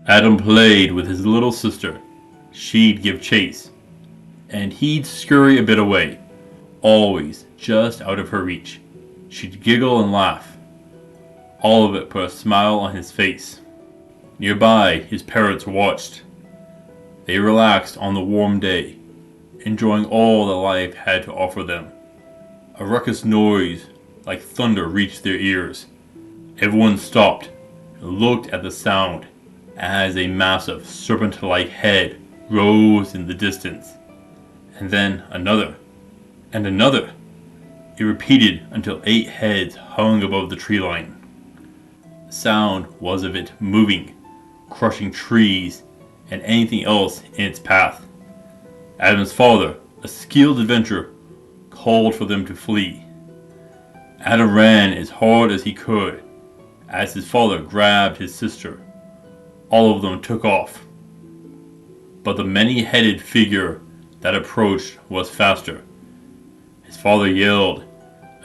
Adam played with his little sister. She'd give chase, and he'd scurry a bit away, always just out of her reach. She'd giggle and laugh. All of it put a smile on his face. Nearby, his parents watched. They relaxed on the warm day, enjoying all that life had to offer them. A ruckus noise like thunder reached their ears. Everyone stopped and looked at the sound as a massive serpent-like head rose in the distance. And then another, and another. It repeated until 8 heads hung above the tree line. The sound was of it moving, crushing trees and anything else in its path. Adam's father, a skilled adventurer, called for them to flee. Adam ran as hard as he could as his father grabbed his sister. All of them took off. But the many-headed figure that approached was faster. His father yelled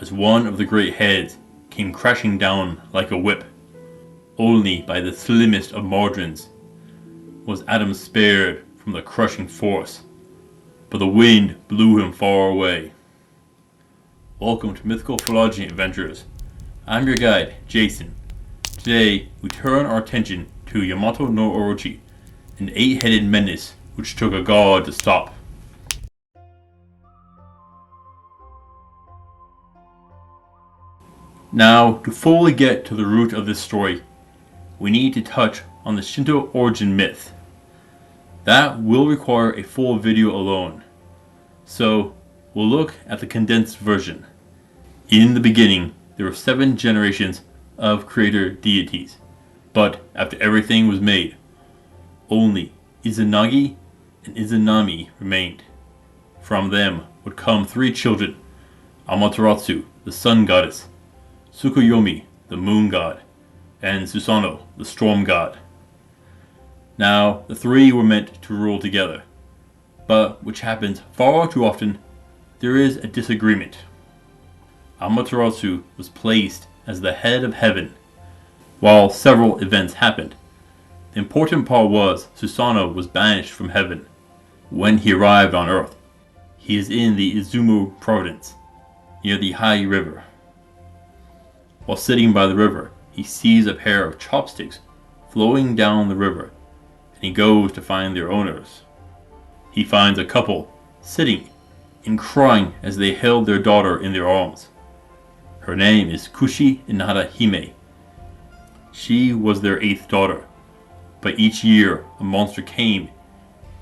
as one of the great heads came crashing down like a whip. Only by the slimmest of margins was Adam spared from the crushing force, but the wind blew him far away. Welcome to Mythical Phylogeny Adventures. I'm your guide, Jason. Today, we turn our attention to Yamato-No-Orochi, an 8-headed menace which took a god to stop. Now, to fully get to the root of this story, we need to touch on the Shinto origin myth. That will require a full video alone, so we'll look at the condensed version. In the beginning, there were 7 generations of creator deities, but after everything was made, only Izanagi and Izanami remained. From them would come 3 children: Amaterasu, the sun goddess, Tsukuyomi, the moon god, and Susanoo, the storm god. Now, the 3 were meant to rule together, but which happens far too often, there is a disagreement. Amaterasu was placed as the head of heaven, while several events happened. The important part was Susanoo was banished from heaven. When he arrived on earth, he is in the Izumo province, near the Hai River. While sitting by the river, he sees a pair of chopsticks flowing down the river, and he goes to find their owners. He finds a couple sitting and crying as they held their daughter in their arms. Her name is Kushi Inada Hime. She was their 8th daughter, but each year a monster came.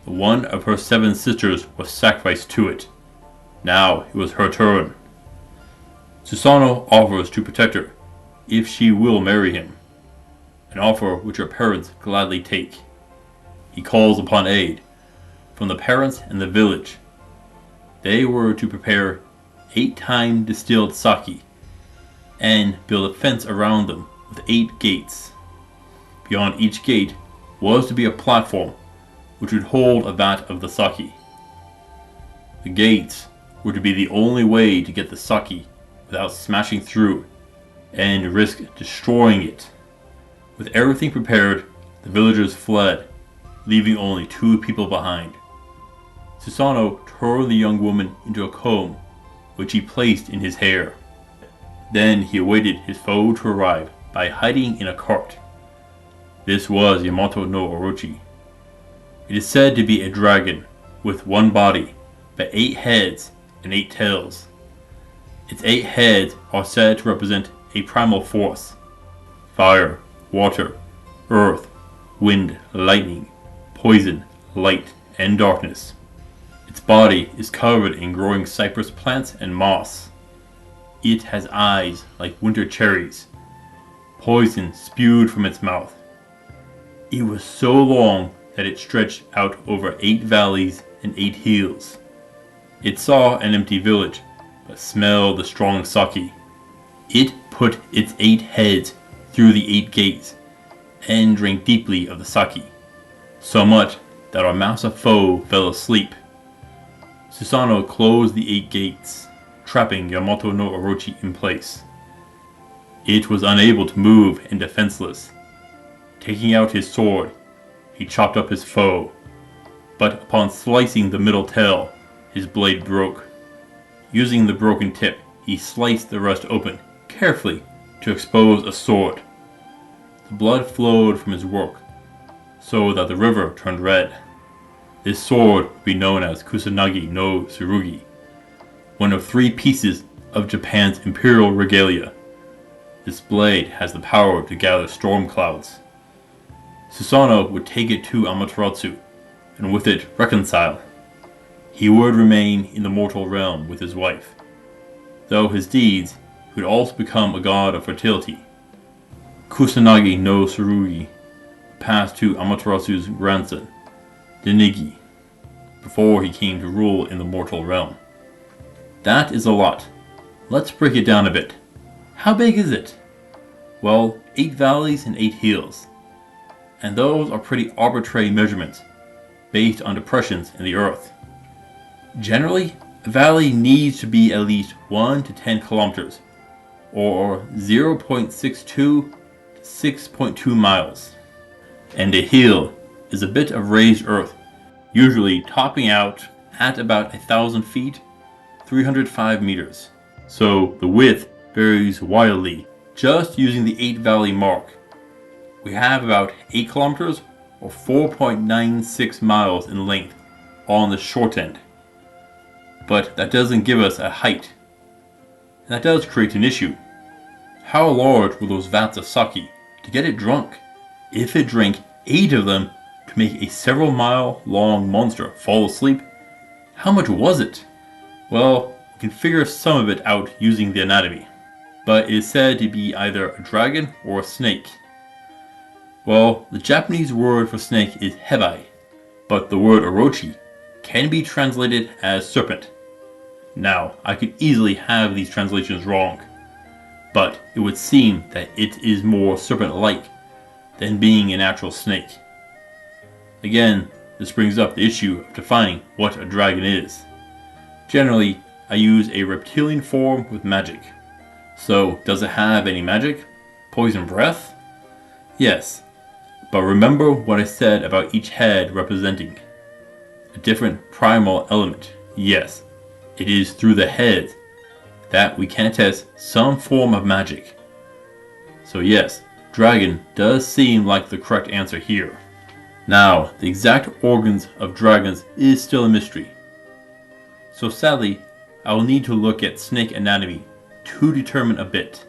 One of her 7 sisters was sacrificed to it. Now it was her turn. Susanoo offers to protect her if she will marry him, an offer which her parents gladly take. He calls upon aid from the parents and the village. They were to prepare 8-time distilled sake and build a fence around them with 8 gates. Beyond each gate was to be a platform which would hold a vat of the sake. The gates were to be the only way to get the sake without smashing through and risk destroying it. With everything prepared, the villagers fled, leaving only 2 people behind. Susanoo turned the young woman into a comb, which he placed in his hair. Then he awaited his foe to arrive by hiding in a cart. This was Yamato-No-Orochi. It is said to be a dragon with 1 body, but 8 heads and 8 tails. Its 8 heads are said to represent a primal force: fire, water, earth, wind, lightning, poison, light, and darkness. Its body is covered in growing cypress plants and moss. It has eyes like winter cherries. Poison spewed from its mouth. It was so long that it stretched out over 8 valleys and 8 hills. It saw an empty village, but smelled the strong sake. It put its 8 heads through the 8 gates, and drank deeply of the sake, so much that our massive foe fell asleep. Susanoo closed the 8 gates, trapping Yamato-No-Orochi in place. It was unable to move and defenseless. Taking out his sword, he chopped up his foe, but upon slicing the middle tail, his blade broke. Using the broken tip, he sliced the rest open, carefully, to expose a sword. The blood flowed from his work, so that the river turned red. This sword would be known as Kusanagi-no-Tsurugi, one of 3 pieces of Japan's imperial regalia. This blade has the power to gather storm clouds. Susanoo would take it to Amaterasu, and with it reconcile. He would remain in the mortal realm with his wife. Though his deeds, he would also become a god of fertility. Kusanagi-no-Tsurugi passed to Amaterasu's grandson, Denigi, before he came to rule in the mortal realm. That is a lot. Let's break it down a bit. How big is it? Well, 8 valleys and 8 hills. And those are pretty arbitrary measurements, based on depressions in the earth. Generally, a valley needs to be at least 1 to 10 kilometers, or 0.62 to 6.2 miles. And a hill is a bit of raised earth, usually topping out at about 1,000 feet, 305 meters. So the width varies wildly. Just using the 8 valley mark, we have about 8 kilometers or 4.96 miles in length on the short end. But that doesn't give us a height. And that does create an issue. How large were those vats of sake to get it drunk? If it drank 8 of them to make a several mile long monster fall asleep, how much was it? Well, you can figure some of it out using the anatomy. But it is said to be either a dragon or a snake. Well, the Japanese word for snake is hebai, but the word orochi can be translated as serpent. Now, I could easily have these translations wrong, but it would seem that it is more serpent-like than being an actual snake. Again, this brings up the issue of defining what a dragon is. Generally, I use a reptilian form with magic. So, does it have any magic? Poison breath? Yes, but remember what I said about each head representing a different primal element. Yes, it is through the head that we can attest some form of magic. So yes, dragon does seem like the correct answer here. Now, the exact organs of dragons is still a mystery. So sadly, I will need to look at snake anatomy to determine a bit.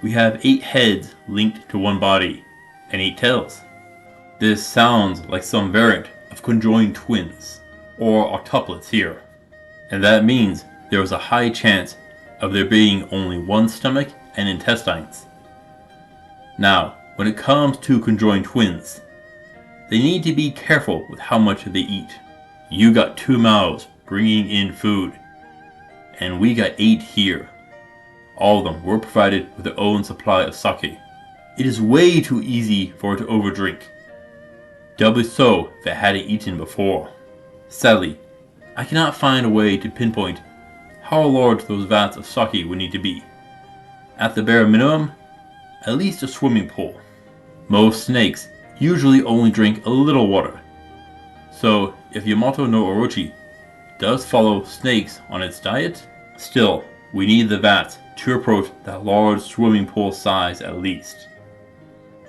We have 8 heads linked to one body, and 8 tails. This sounds like some variant of conjoined twins, or octuplets here. And that means there is a high chance of there being only one stomach and intestines. Now, when it comes to conjoined twins, they need to be careful with how much they eat. You got 2 mouths bringing in food, and we got 8 here. All of them were provided with their own supply of sake. It is way too easy for it to overdrink. Doubly so if it hadn't eaten before. Sadly, I cannot find a way to pinpoint how large those vats of sake would need to be. At the bare minimum, at least a swimming pool. Most snakes usually only drink a little water. So if Yamato-No-Orochi does follow snakes on its diet, still, we need the vats to approach that large swimming pool size at least.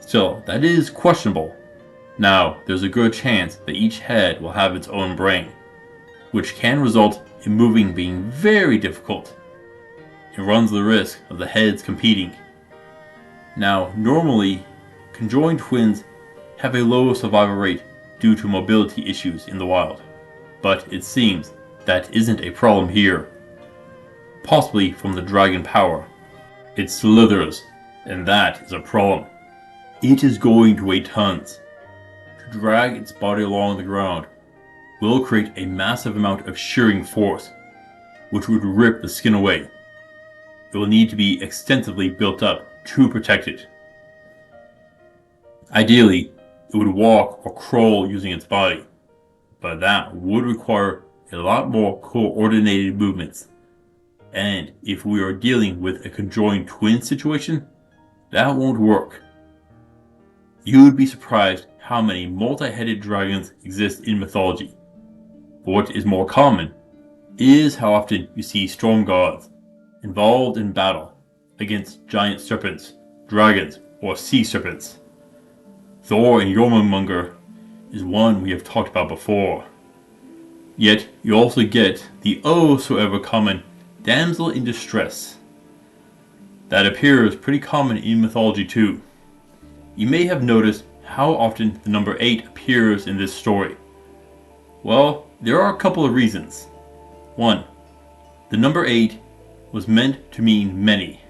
Still, that is questionable. Now, there's a good chance that each head will have its own brain, which can result in moving being very difficult. It runs the risk of the heads competing. Now, normally, conjoined twins have a low survival rate due to mobility issues in the wild, but it seems that isn't a problem here. Possibly from the dragon power. It slithers, and that is a problem. It is going to weigh tons. To drag its body along the ground will create a massive amount of shearing force, which would rip the skin away. It will need to be extensively built up to protect it. Ideally, it would walk or crawl using its body, but that would require a lot more coordinated movements. And if we are dealing with a conjoined twin situation, that won't work. You would be surprised how many multi-headed dragons exist in mythology. But what is more common is how often you see storm gods involved in battle against giant serpents, dragons, or sea serpents. Thor and Jormungandr is one we have talked about before. Yet you also get the oh so ever common damsel in distress. That appears pretty common in mythology too. You may have noticed how often the number 8 appears in this story. Well, there are a couple of reasons. 1. The number 8 was meant to mean many,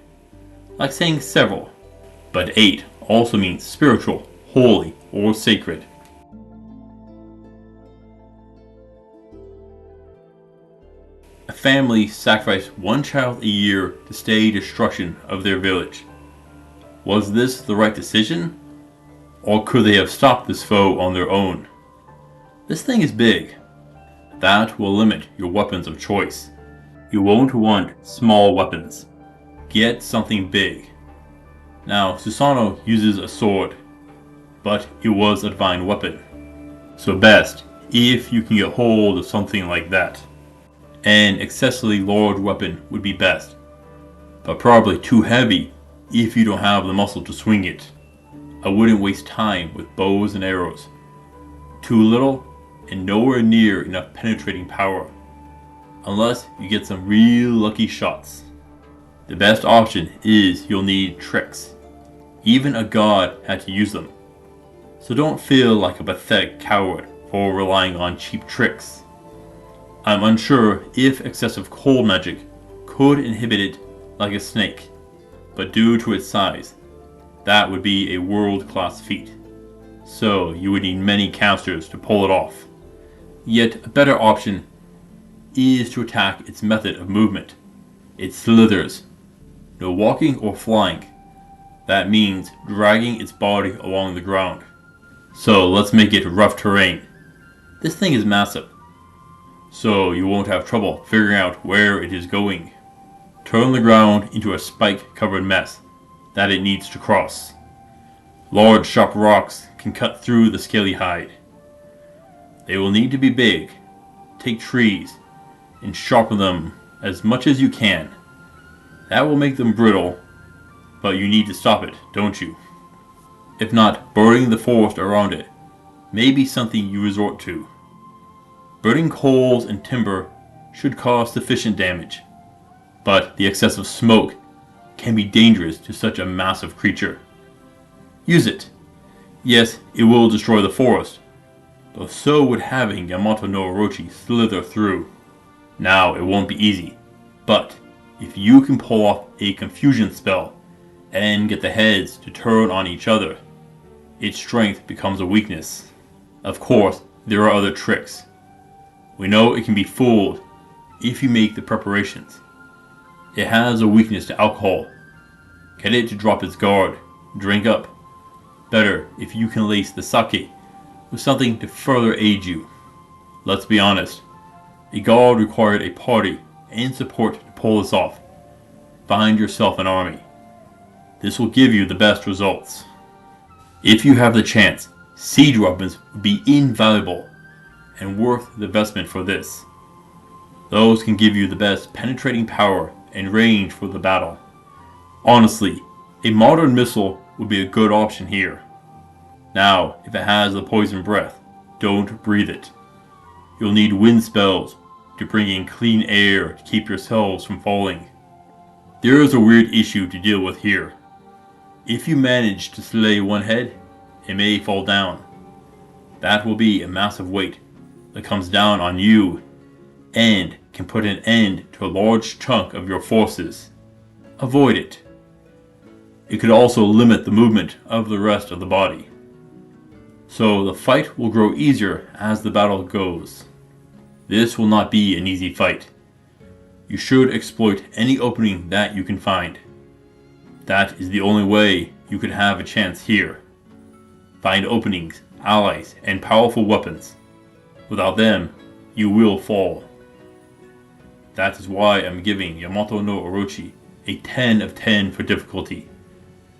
like saying several, but 8 also means spiritual, holy, or sacred. A family sacrificed one child a year to stay destruction of their village. Was this the right decision? Or could they have stopped this foe on their own? This thing is big. That will limit your weapons of choice. You won't want small weapons. Get something big. Now, Susanoo uses a sword, but it was a divine weapon. So best if you can get hold of something like that. An excessively large weapon would be best, but probably too heavy if you don't have the muscle to swing it. I wouldn't waste time with bows and arrows. Too little and nowhere near enough penetrating power, unless you get some real lucky shots. The best option is you'll need tricks. Even a god had to use them. So don't feel like a pathetic coward for relying on cheap tricks. I'm unsure if excessive cold magic could inhibit it like a snake, but due to its size, that would be a world-class feat. So you would need many casters to pull it off. Yet a better option is to attack its method of movement. It slithers. No walking or flying. That means dragging its body along the ground. So let's make it rough terrain. This thing is massive, so you won't have trouble figuring out where it is going. Turn the ground into a spike-covered mess that it needs to cross. Large sharp rocks can cut through the scaly hide. They will need to be big. Take trees and sharpen them as much as you can. That will make them brittle, but you need to stop it, don't you? If not, burning the forest around it may be something you resort to. Burning coals and timber should cause sufficient damage, but the excessive smoke can be dangerous to such a massive creature. Use it. Yes, it will destroy the forest, though so would having Yamato-No-Orochi slither through. Now it won't be easy, but if you can pull off a confusion spell and get the heads to turn on each other, its strength becomes a weakness. Of course, there are other tricks. We know it can be fooled if you make the preparations. It has a weakness to alcohol. Get it to drop its guard. Drink up. Better if you can lace the sake with something to further aid you. Let's be honest. A god required a party and support to pull this off. Find yourself an army. This will give you the best results. If you have the chance, siege weapons would be invaluable and worth the investment for this. Those can give you the best penetrating power and range for the battle. Honestly, a modern missile would be a good option here. Now, if it has the poison breath, don't breathe it. You'll need wind spells to bring in clean air to keep yourselves from falling. There is a weird issue to deal with here. If you manage to slay one head, it may fall down. That will be a massive weight that comes down on you and can put an end to a large chunk of your forces. Avoid it. It could also limit the movement of the rest of the body. So the fight will grow easier as the battle goes. This will not be an easy fight. You should exploit any opening that you can find. That is the only way you could have a chance here. Find openings, allies, and powerful weapons. Without them, you will fall. That is why I'm giving Yamato-No-Orochi a 10 of 10 for difficulty.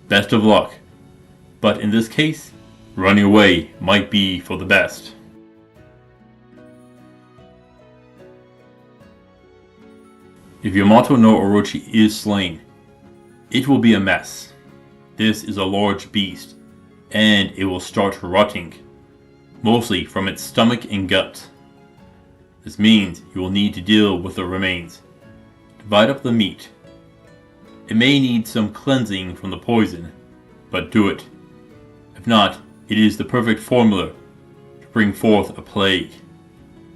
Best of luck. But in this case, Running away might be for the best. If Yamato-No-Orochi is slain, it will be a mess. This is a large beast, and it will start rotting, mostly from its stomach and gut. This means you will need to deal with the remains. Divide up the meat. It may need some cleansing from the poison, but do it. If not, it is the perfect formula to bring forth a plague.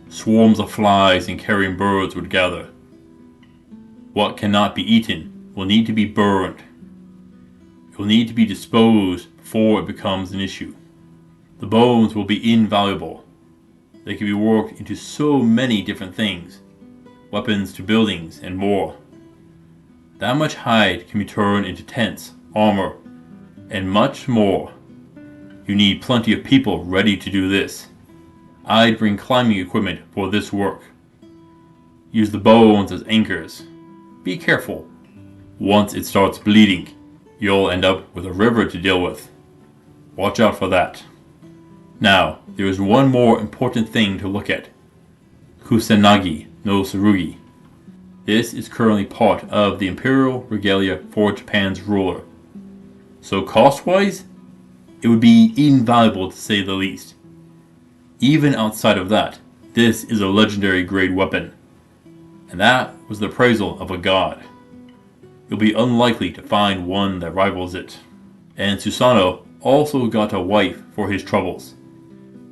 Swarms of flies and carrion birds would gather. What cannot be eaten will need to be burned. It will need to be disposed before it becomes an issue. The bones will be invaluable. They can be worked into so many different things, weapons to buildings and more. That much hide can be turned into tents, armor, and much more. You need plenty of people ready to do this. I'd bring climbing equipment for this work. Use the bones as anchors. Be careful. Once it starts bleeding, you'll end up with a river to deal with. Watch out for that. Now, there is one more important thing to look at. Kusanagi no Tsurugi. This is currently part of the Imperial Regalia for Japan's ruler. So cost-wise, it would be invaluable to say the least. Even outside of that, this is a legendary grade weapon. And that was the appraisal of a god. You'll be unlikely to find one that rivals it. And Susanoo also got a wife for his troubles.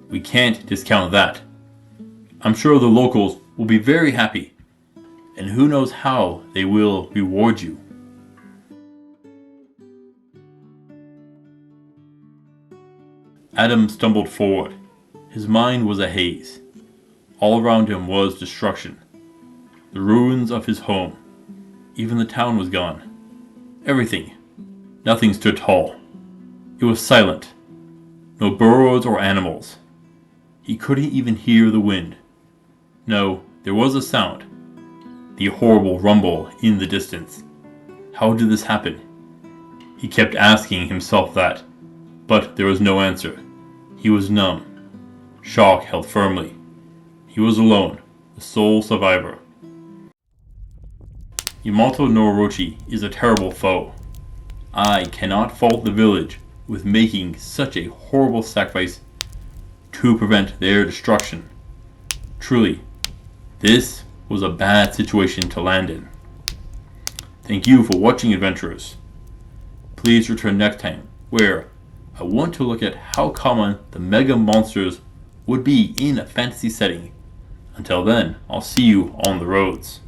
We can't discount that. I'm sure the locals will be very happy, and who knows how they will reward you. Adam stumbled forward. His mind was a haze. All around him was destruction. The ruins of his home. Even the town was gone. Everything. Nothing stood tall. It was silent. No birds or animals. He couldn't even hear the wind. No, there was a sound. The horrible rumble in the distance. How did this happen? He kept asking himself that, but there was no answer. He was numb. Shock held firmly. He was alone, the sole survivor. Yamato-No-Orochi is a terrible foe. I cannot fault the village with making such a horrible sacrifice to prevent their destruction. Truly, this was a bad situation to land in. Thank you for watching, adventurers. Please return next time, where I want to look at how common the mega monsters would be in a fantasy setting. Until then, I'll see you on the roads.